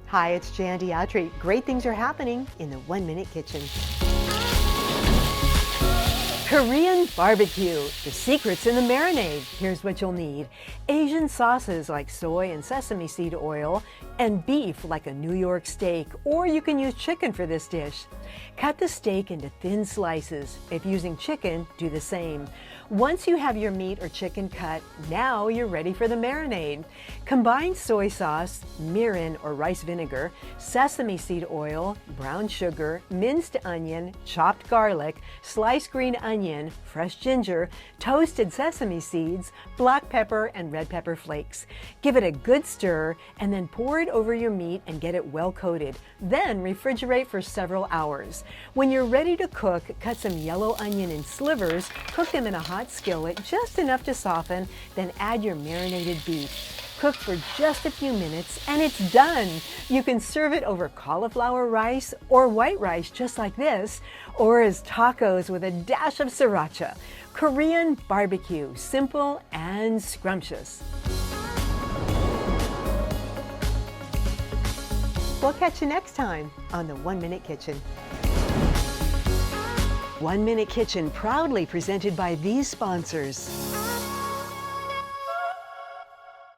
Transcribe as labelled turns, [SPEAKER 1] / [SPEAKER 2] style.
[SPEAKER 1] Hi, it's Jan Diatri. Great things are happening in the 1 Minute Kitchen. Korean barbecue. The secret's in the marinade. Here's what you'll need. Asian sauces like soy and sesame seed oil, and beef like a New York steak, or you can use chicken for this dish. Cut the steak into thin slices. If using chicken, do the same. Once you have your meat or chicken cut, now you're ready for the marinade. Combine soy sauce, mirin or rice vinegar, sesame seed oil, brown sugar, minced onion, chopped garlic, sliced green onion, fresh ginger, toasted sesame seeds, black pepper, and red pepper flakes. Give it a good stir and then pour it over your meat and get it well coated. Then refrigerate for several hours. When you're ready to cook, cut some yellow onion in slivers, cook them in a hot skillet just enough to soften, then add your marinated beef. Cook for just a few minutes and it's done. You can serve it over cauliflower rice or white rice just like this, or as tacos with a dash of sriracha. Korean barbecue, simple and scrumptious. We'll catch you next time on the 1 Minute Kitchen. 1 Minute Kitchen proudly presented by these sponsors.